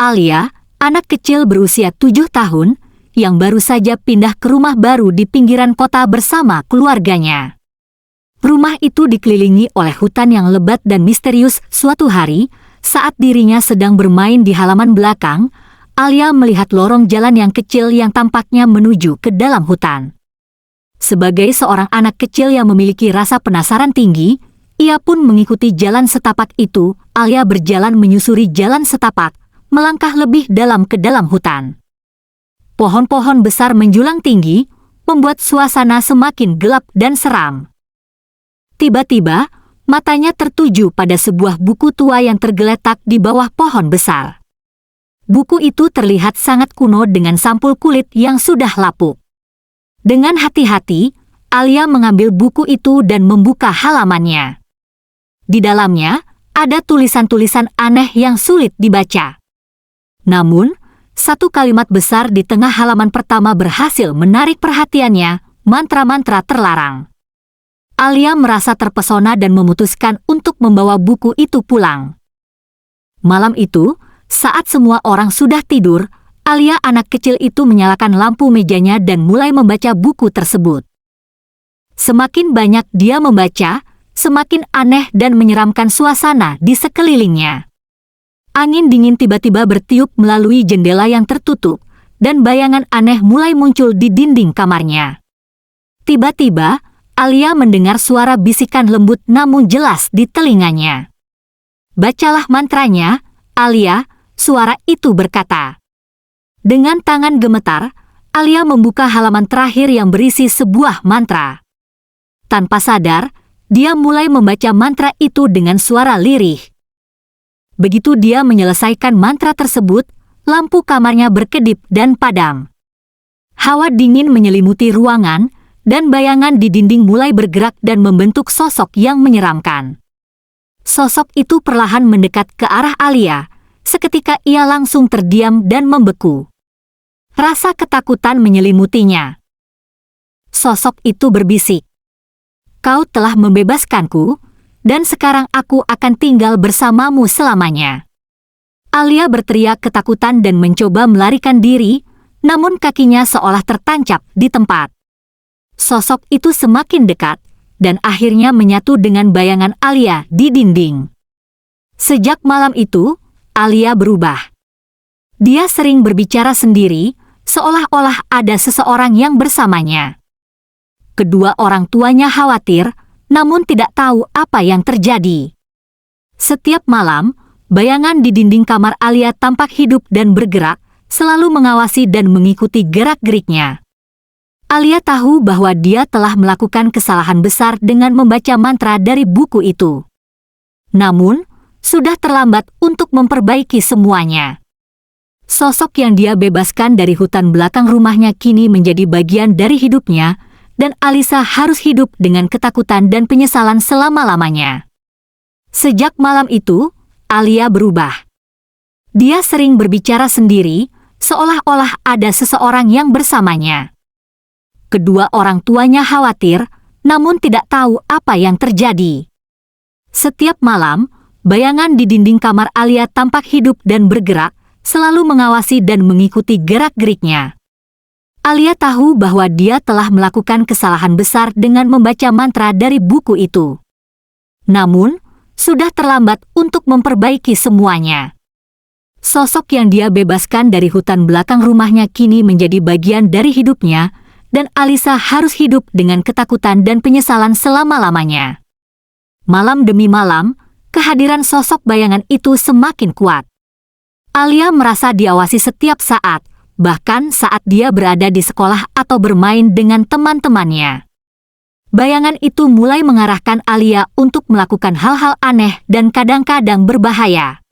Alia, anak kecil berusia 7 tahun, yang baru saja pindah ke rumah baru di pinggiran kota bersama keluarganya. Rumah itu dikelilingi oleh hutan yang lebat dan misterius. Suatu hari, saat dirinya sedang bermain di halaman belakang, Alia melihat lorong jalan yang kecil yang tampaknya menuju ke dalam hutan. Sebagai seorang anak kecil yang memiliki rasa penasaran tinggi, ia pun mengikuti jalan setapak itu. Alia berjalan menyusuri jalan setapak, melangkah lebih dalam ke dalam hutan. Pohon-pohon besar menjulang tinggi, membuat suasana semakin gelap dan seram. Tiba-tiba, matanya tertuju pada sebuah buku tua yang tergeletak di bawah pohon besar. Buku itu terlihat sangat kuno dengan sampul kulit yang sudah lapuk. Dengan hati-hati, Alia mengambil buku itu dan membuka halamannya. Di dalamnya, ada tulisan-tulisan aneh yang sulit dibaca. Namun, satu kalimat besar di tengah halaman pertama berhasil menarik perhatiannya, mantra-mantra terlarang. Alia merasa terpesona dan memutuskan untuk membawa buku itu pulang. Malam itu, saat semua orang sudah tidur, Alia anak kecil itu menyalakan lampu mejanya dan mulai membaca buku tersebut. Semakin banyak dia membaca, semakin aneh dan menyeramkan suasana di sekelilingnya. Angin dingin tiba-tiba bertiup melalui jendela yang tertutup, dan bayangan aneh mulai muncul di dinding kamarnya. Tiba-tiba, Alia mendengar suara bisikan lembut namun jelas di telinganya. "Bacalah mantranya, Alia," suara itu berkata. Dengan tangan gemetar, Alia membuka halaman terakhir yang berisi sebuah mantra. Tanpa sadar, dia mulai membaca mantra itu dengan suara lirih. Begitu dia menyelesaikan mantra tersebut, lampu kamarnya berkedip dan padam. Hawa dingin menyelimuti ruangan, dan bayangan di dinding mulai bergerak dan membentuk sosok yang menyeramkan. Sosok itu perlahan mendekat ke arah Alia. Seketika ia langsung terdiam dan membeku. Rasa ketakutan menyelimutinya. Sosok itu berbisik, "Kau telah membebaskanku, dan sekarang aku akan tinggal bersamamu selamanya." Alia berteriak ketakutan dan mencoba melarikan diri, namun kakinya seolah tertancap di tempat. Sosok itu semakin dekat, dan akhirnya menyatu dengan bayangan Alia di dinding. Sejak malam itu, Alia berubah. Dia sering berbicara sendiri, seolah-olah ada seseorang yang bersamanya. Kedua orang tuanya khawatir, namun tidak tahu apa yang terjadi. Setiap malam, bayangan di dinding kamar Alia tampak hidup dan bergerak, selalu mengawasi dan mengikuti gerak-geriknya. Alia tahu bahwa dia telah melakukan kesalahan besar dengan membaca mantra dari buku itu. Namun, sudah terlambat untuk memperbaiki semuanya. Sosok yang dia bebaskan dari hutan belakang rumahnya kini menjadi bagian dari hidupnya, dan Alisa harus hidup dengan ketakutan dan penyesalan selama-lamanya. Sejak malam itu, Alia berubah. Dia sering berbicara sendiri, seolah-olah ada seseorang yang bersamanya. Kedua orang tuanya khawatir, namun tidak tahu apa yang terjadi. Setiap malam, bayangan di dinding kamar Alia tampak hidup dan bergerak, selalu mengawasi dan mengikuti gerak-geriknya. Alia tahu bahwa dia telah melakukan kesalahan besar dengan membaca mantra dari buku itu. Namun, sudah terlambat untuk memperbaiki semuanya. Sosok yang dia bebaskan dari hutan belakang rumahnya kini menjadi bagian dari hidupnya, dan Alisa harus hidup dengan ketakutan dan penyesalan selama-lamanya. Malam demi malam, kehadiran sosok bayangan itu semakin kuat. Alia merasa diawasi setiap saat, bahkan saat dia berada di sekolah atau bermain dengan teman-temannya. Bayangan itu mulai mengarahkan Alia untuk melakukan hal-hal aneh dan kadang-kadang berbahaya.